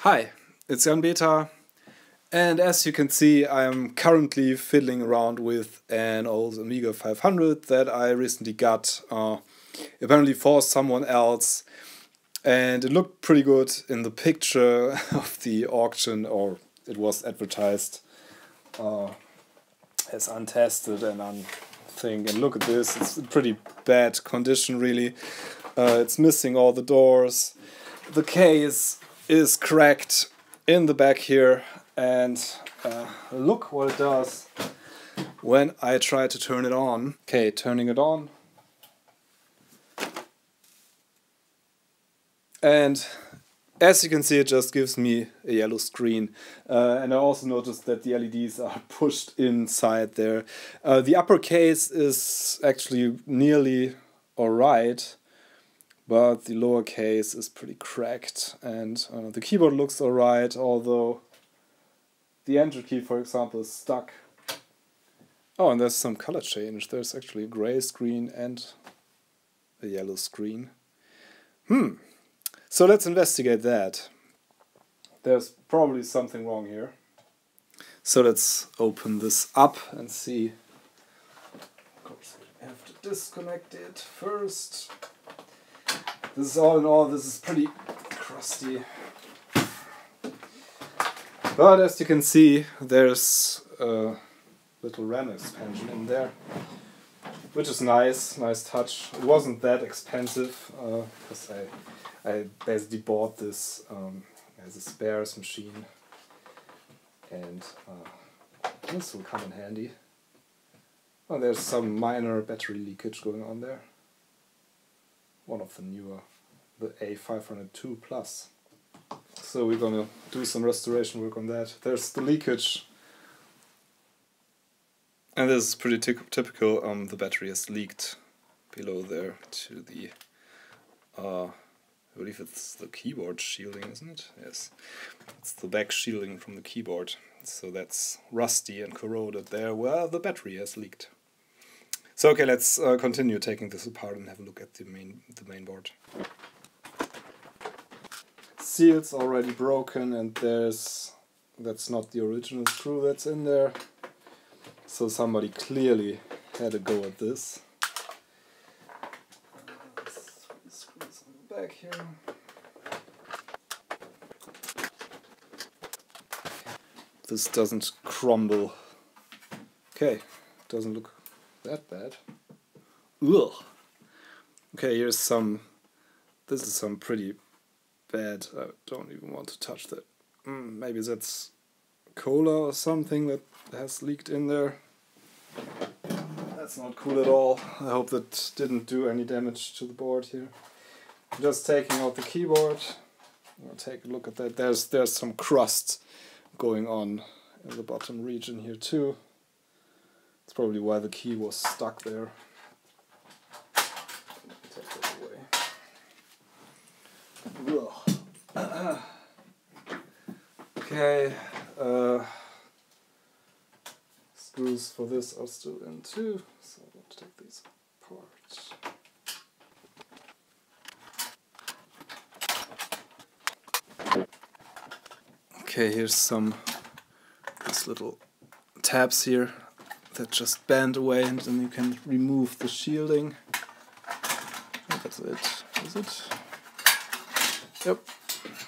Hi, it's Jan Beta, and as you can see, I'm currently fiddling around with an old Amiga 500 that I recently got, apparently for someone else, and it looked pretty good in the picture of the auction, or it was advertised as untested and unthing. And look at this, it's in pretty bad condition really. It's missing all the doors. The case is cracked in the back here, and look what it does when I try to turn it on. Okay, turning it on. And as you can see, it just gives me a yellow screen. And I also noticed that the LEDs are pushed inside there. The upper case is actually nearly alright, but the lower case is pretty cracked, and the keyboard looks alright, although the enter key, for example, is stuck. Oh, and there's some color change. There's actually a gray screen and a yellow screen. So let's investigate that. There's probably something wrong here. So let's open this up and see. Of course, I have to disconnect it first. This is all in all, this is pretty crusty. But as you can see, there's a little RAM expansion in there, which is nice touch. It wasn't that expensive, because I basically bought this as a spares machine, and this will come in handy. Oh, there's some minor battery leakage going on there. One of the newer, the A502 Plus. So we're gonna do some restoration work on that. There's the leakage, and this is pretty typical. The battery has leaked below there to the, I believe it's the keyboard shielding, isn't it? Yes, it's the back shielding from the keyboard. So that's rusty and corroded there where the battery has leaked. So okay, let's continue taking this apart and have a look at the main board. Seal's already broken, and that's not the original screw that's in there. So somebody clearly had a go at this. Screws on the back here. This doesn't crumble. Okay, doesn't look that bad. Ugh. Okay, here's some. This is some pretty bad. I don't even want to touch that. Maybe that's cola or something that has leaked in there. That's not cool at all. I hope that didn't do any damage to the board here. I'm just taking out the keyboard. I'll take a look at that. There's some crust going on in the bottom region here too. That's probably why the key was stuck there. Take that away. Okay, screws for this are still in too, so I'll take these apart. Okay, here's these little tabs here that just bend away, and then you can remove the shielding. That's it. Is it? Yep.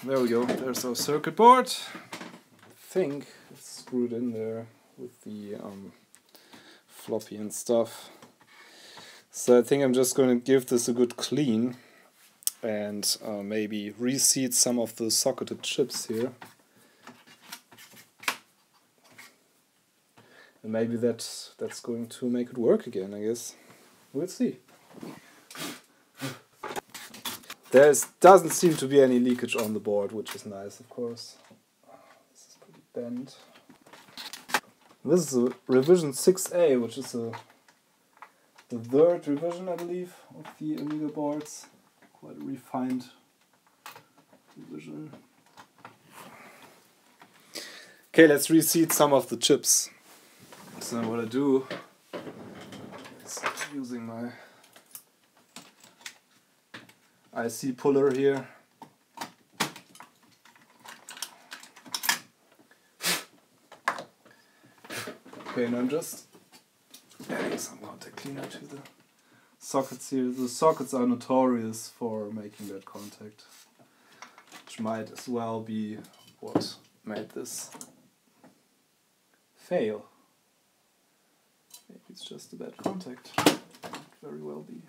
There we go. There's our circuit board. I think it's screwed in there with the floppy and stuff. So I think I'm just going to give this a good clean and maybe reseat some of the socketed chips here. And maybe that's going to make it work again, I guess. We'll see. There doesn't seem to be any leakage on the board, which is nice, of course. This is pretty bent. This is a revision 6A, which is the third revision, I believe, of the Amiga boards. Quite a refined revision. Okay, let's reseat some of the chips. So what I do is using my IC puller here. Okay, and I'm just adding some contact cleaner to the sockets here. The sockets are notorious for making that contact, which might as well be what made this fail. Maybe it's just a bad contact. Could very well be.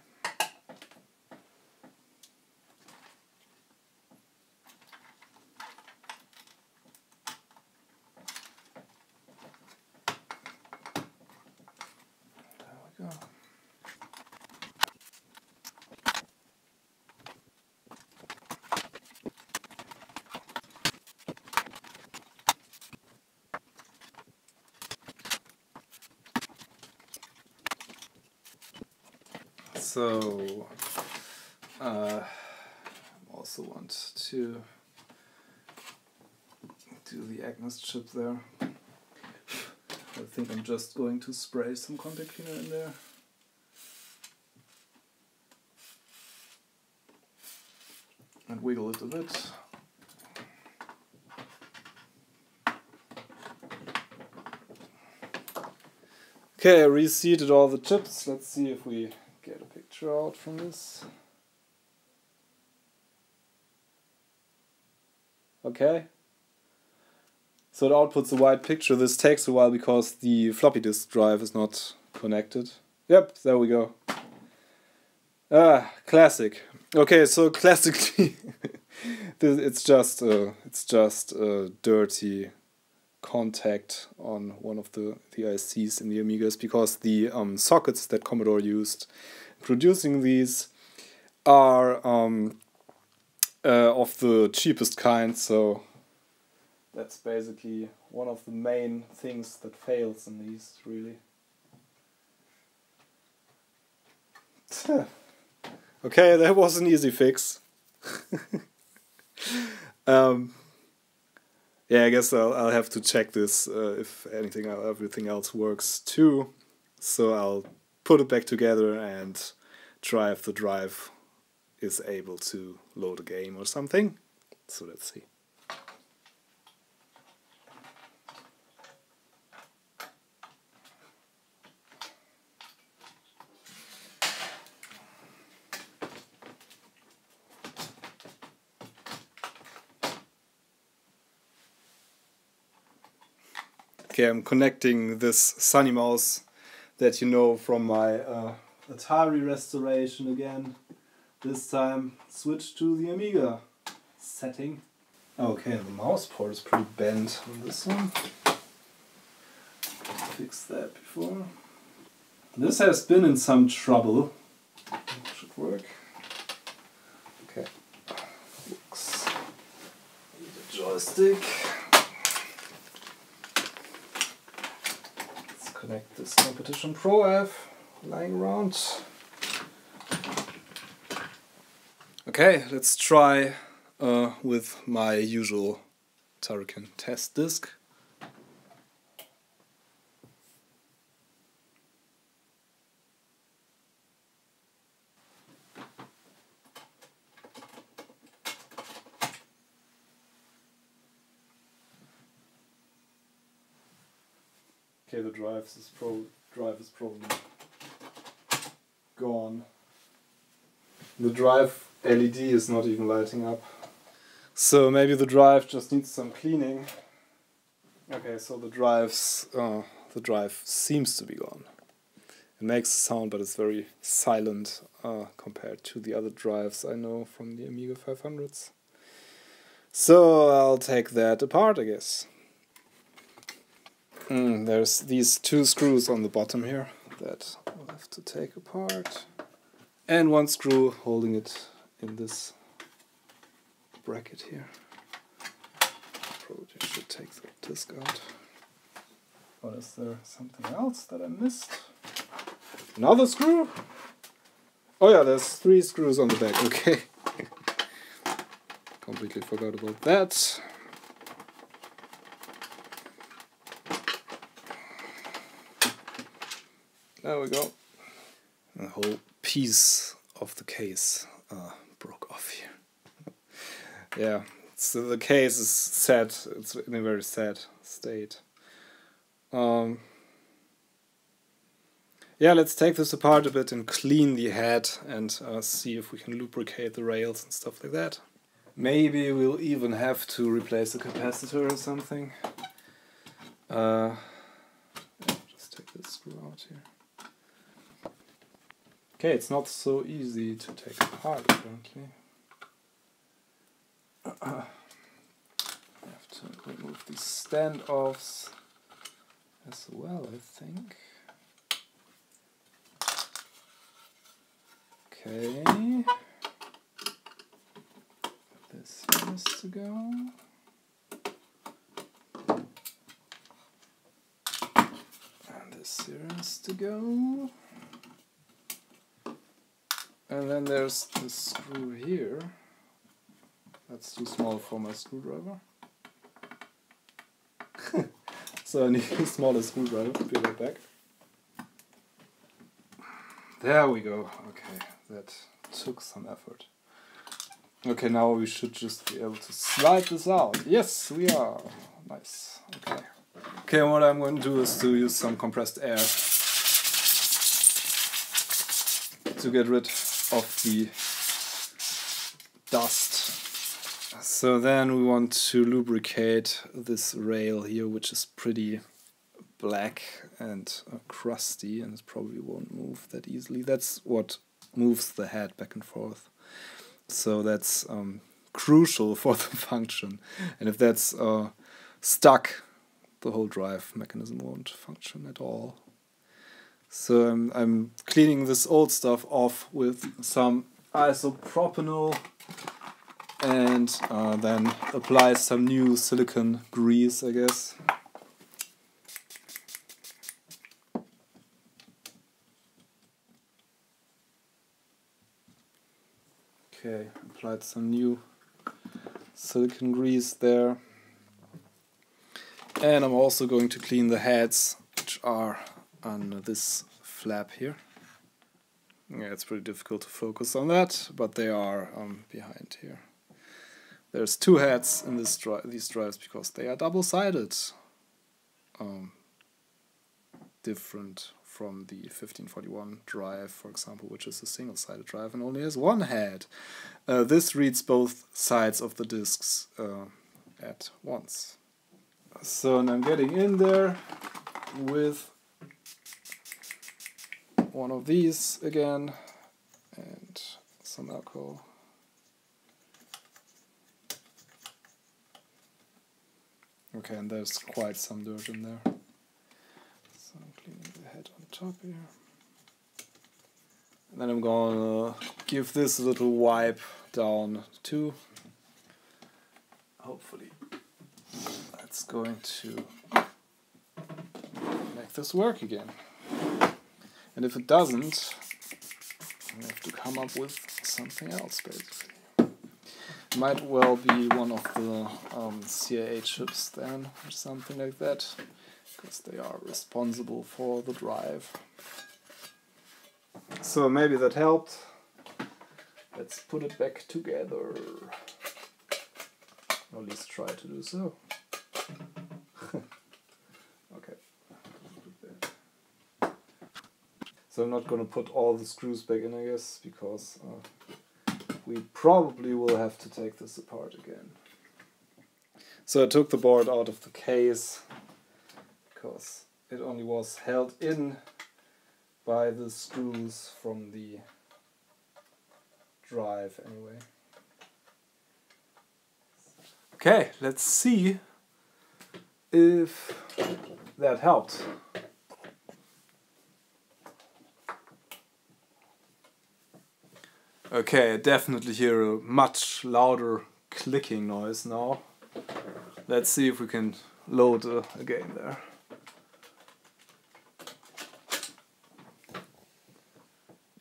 There we go. So, I also want to do the Agnes chip there. I think I'm just going to spray some contact cleaner in there. And wiggle it a bit. Okay, I reseated all the chips. Let's see if we get a picture out from this. Okay. So it outputs a white picture. This takes a while because the floppy disk drive is not connected. Yep, there we go. Ah, classic. Okay, so classically, it's just a dirty contact on one of the ICs in the Amigas, because the sockets that Commodore used producing these are of the cheapest kind, so that's basically one of the main things that fails in these, really. Okay, that was an easy fix. Yeah, I guess I'll have to check this if everything else works too. So I'll put it back together and try if the drive is able to load a game or something. So let's see. Okay, I'm connecting this Sunny Mouse that you know from my Atari restoration again. This time switch to the Amiga setting. Okay, the mouse port is pretty bent on this one. Fixed that before. This has been in some trouble. Should work. Okay. Looks. Need a joystick. Connect this Competition Pro I have lying around. Okay, let's try with my usual Turrican test disk. Okay, the drive is probably gone. The drive LED is not even lighting up. So maybe the drive just needs some cleaning. Okay, so the drive seems to be gone. It makes a sound, but it's very silent compared to the other drives I know from the Amiga 500s. So I'll take that apart, I guess. There's these two screws on the bottom here that I'll have to take apart. And one screw holding it in this bracket here. Probably should take the disc out. Or is there something else that I missed? Another screw? Oh yeah, there's 3 screws on the back, okay. Completely forgot about that. There we go. The whole piece of the case broke off here. Yeah, so the case is sad. It's in a very sad state. yeah, let's take this apart a bit and clean the head and see if we can lubricate the rails and stuff like that. Maybe we'll even have to replace the capacitor or something. Yeah, just take this screw out here. Okay, it's not so easy to take apart apparently. I have to remove these standoffs as well, I think. Okay. This has to go. And this here has to go. And then there's this screw here. That's too small for my screwdriver. So I need a smaller screwdriver. Be right back. There we go. Okay, that took some effort. Okay, now we should just be able to slide this out. Yes, we are. Nice. Okay. Okay, what I'm going to do is to use some compressed air to get rid of the dust. So then we want to lubricate this rail here, which is pretty black and crusty, and it probably won't move that easily. That's what moves the head back and forth. So that's crucial for the function. And if that's stuck, the whole drive mechanism won't function at all. So I'm cleaning this old stuff off with some isopropanol and then apply some new silicone grease, I guess. Okay, applied some new silicone grease there. And I'm also going to clean the heads, which are on this flap here. Yeah, it's pretty difficult to focus on that, but they are behind here. There's two heads in these drives because they are double-sided. Different from the 1541 drive, for example, which is a single-sided drive and only has one head. This reads both sides of the discs at once. So and I'm getting in there with one of these again and some alcohol. Okay, and there's quite some dirt in there. So I'm cleaning the head on top here. And then I'm gonna give this a little wipe down too. Hopefully that's going to make this work again. And if it doesn't, I have to come up with something else basically. Might well be one of the CIA chips then, or something like that, because they are responsible for the drive. So maybe that helped. Let's put it back together. Or at least try to do so. Okay. So I'm not going to put all the screws back in, I guess, because we probably will have to take this apart again. So I took the board out of the case because it only was held in by the screws from the drive anyway. Okay, let's see if that helped. Okay, I definitely hear a much louder clicking noise now. Let's see if we can load a game there.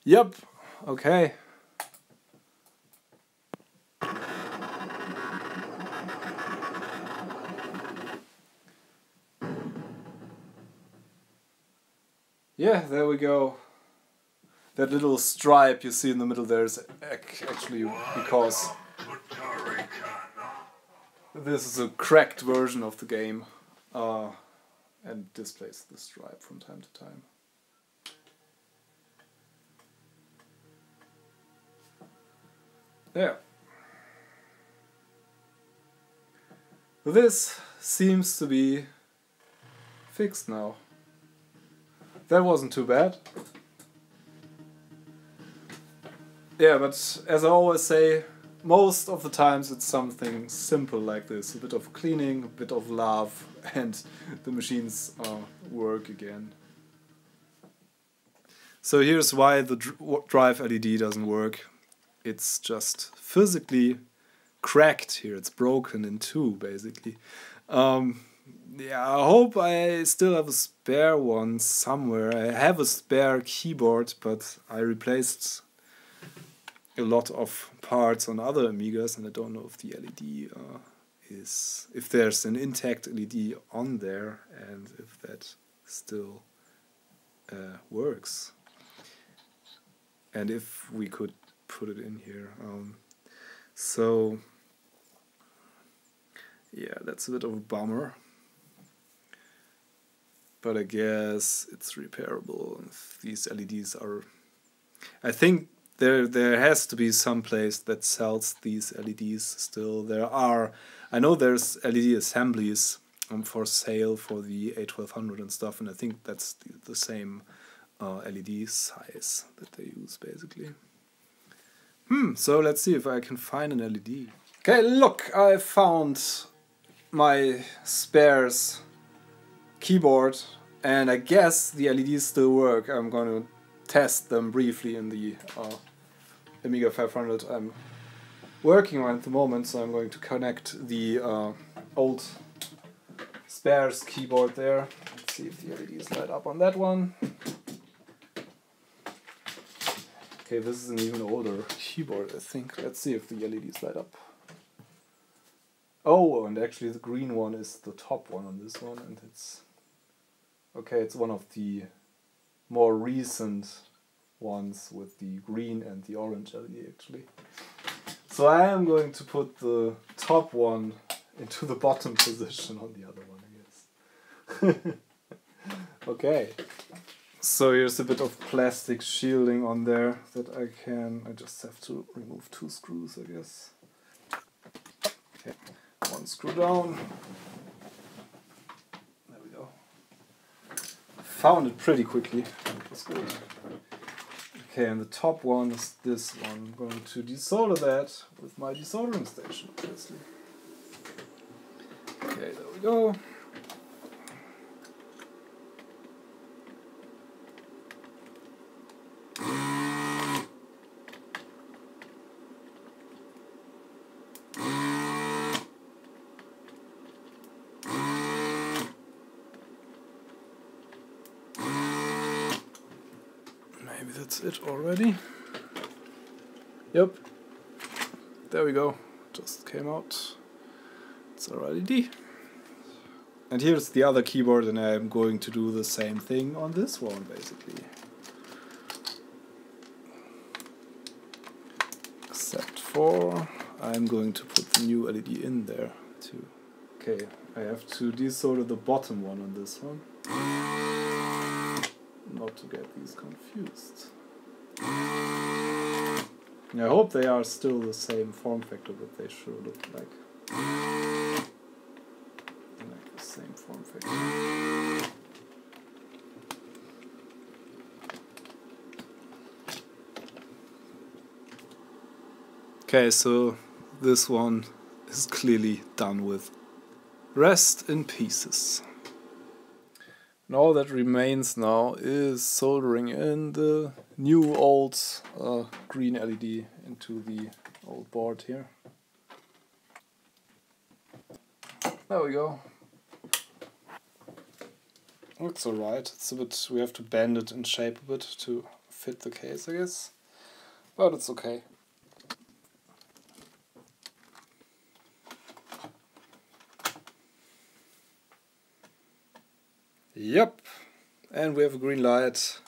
Yep, okay. Yeah, there we go. That little stripe you see in the middle there is actually because this is a cracked version of the game and displays the stripe from time to time. There. This seems to be fixed now. That wasn't too bad. Yeah, but as I always say, most of the times it's something simple like this. A bit of cleaning, a bit of love, and the machines work again. So here's why the drive LED doesn't work. It's just physically cracked here. It's broken in two, basically. Yeah, I hope I still have a spare one somewhere. I have a spare keyboard, but I replaced a lot of parts on other Amigas, and I don't know if the LED if there's an intact LED on there, and if that still works. And if we could put it in here. So, yeah, that's a bit of a bummer. But I guess it's repairable. If these LEDs are... I think there has to be some place that sells these LEDs still. I know there's LED assemblies for sale for the A1200 and stuff, and I think that's the same LED size that they use, basically. So let's see if I can find an LED. Okay, look, I found my spares keyboard, and I guess the LEDs still work. I'm going to test them briefly in the Amiga 500 I'm working on at the moment, so I'm going to connect the old spares keyboard there. Let's see if the LEDs light up on that one. Okay, this is an even older keyboard, I think. Let's see if the LEDs light up. Oh, and actually the green one is the top one on this one, and it's... Okay, it's one of the more recent ones with the green and the orange LED, actually. So I am going to put the top one into the bottom position on the other one, I guess. Okay. So here's a bit of plastic shielding on there that I just have to remove 2 screws, I guess. Okay, 1 screw down. There we go. Found it pretty quickly. That was good. Okay, and the top one is this one. I'm going to desolder that with my desoldering station, obviously. Okay, there we go. Maybe that's it already. Yep. There we go. Just came out. It's our LED. And here's the other keyboard, and I'm going to do the same thing on this one, basically. Except for I'm going to put the new LED in there too. Okay, I have to desolder the bottom one on this one. Not to get these confused. I hope they are still the same form factor, but they sure look like the same form factor. Okay, so this one is clearly done with. Rest in pieces. And all that remains now is soldering in the new old green LED into the old board here. There we go. Looks alright. It's a bit, we have to bend it in shape a bit to fit the case, I guess. But it's okay. Yep, and we have a green light.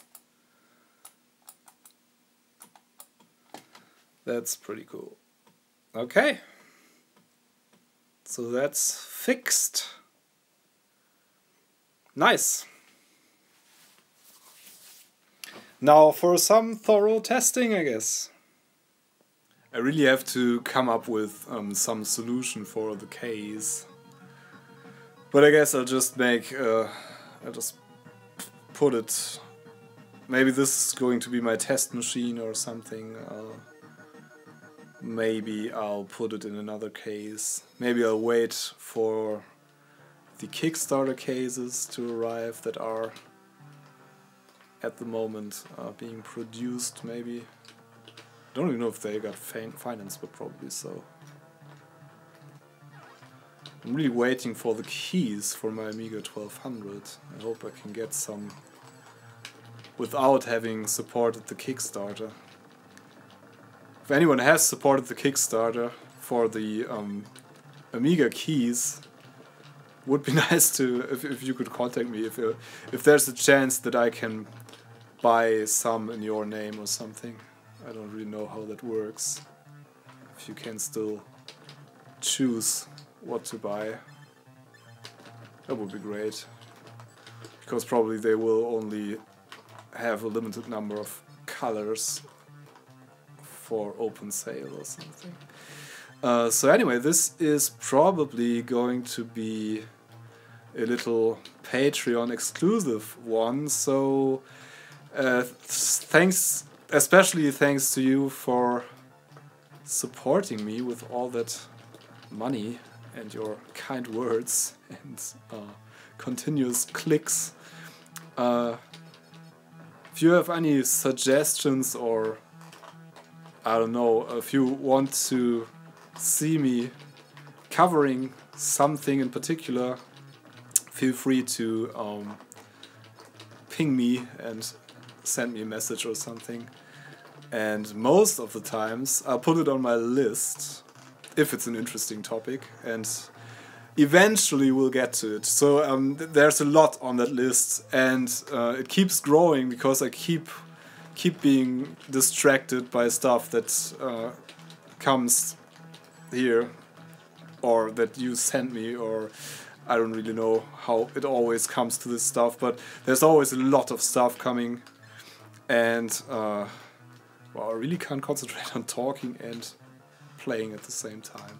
That's pretty cool. Okay, so that's fixed. Nice. Now for some thorough testing, I guess. I really have to come up with some solution for the case. But I guess I'll just make, I'll just put it, maybe this is going to be my test machine or something. Maybe I'll put it in another case. Maybe I'll wait for the Kickstarter cases to arrive that are at the moment being produced, maybe. I don't even know if they got financed, but probably so. I'm really waiting for the keys for my Amiga 1200. I hope I can get some without having supported the Kickstarter. If anyone has supported the Kickstarter for the Amiga keys, would be nice to if you could contact me if there's a chance that I can buy some in your name or something. I don't really know how that works. If you can still choose what to buy, that would be great. Because probably they will only have a limited number of colors for open sale or something. So anyway, this is probably going to be a little Patreon exclusive one. So thanks, especially thanks to you for supporting me with all that money and your kind words and continuous clicks. If you have any suggestions, or I don't know, if you want to see me covering something in particular, feel free to ping me and send me a message or something. And most of the times I'll put it on my list if it's an interesting topic, and eventually we'll get to it. So there's a lot on that list, and it keeps growing because I keep being distracted by stuff that comes here, or that you send me, or I don't really know how it always comes to this stuff, but there's always a lot of stuff coming, and well, I really can't concentrate on talking and playing at the same time.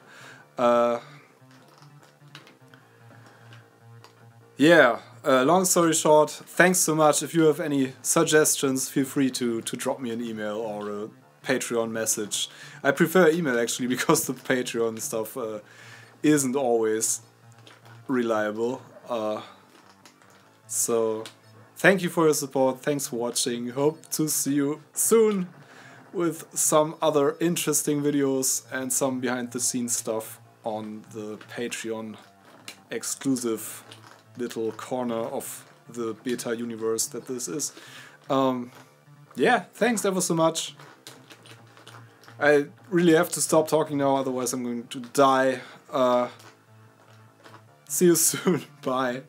Yeah, long story short, thanks so much. If you have any suggestions, feel free to drop me an email or a Patreon message. I prefer email actually, because the Patreon stuff isn't always reliable. So thank you for your support, thanks for watching, hope to see you soon with some other interesting videos and some behind the scenes stuff on the Patreon exclusive little corner of the beta universe that this is. Yeah, thanks ever so much. I really have to stop talking now, otherwise I'm going to die. See you soon. Bye.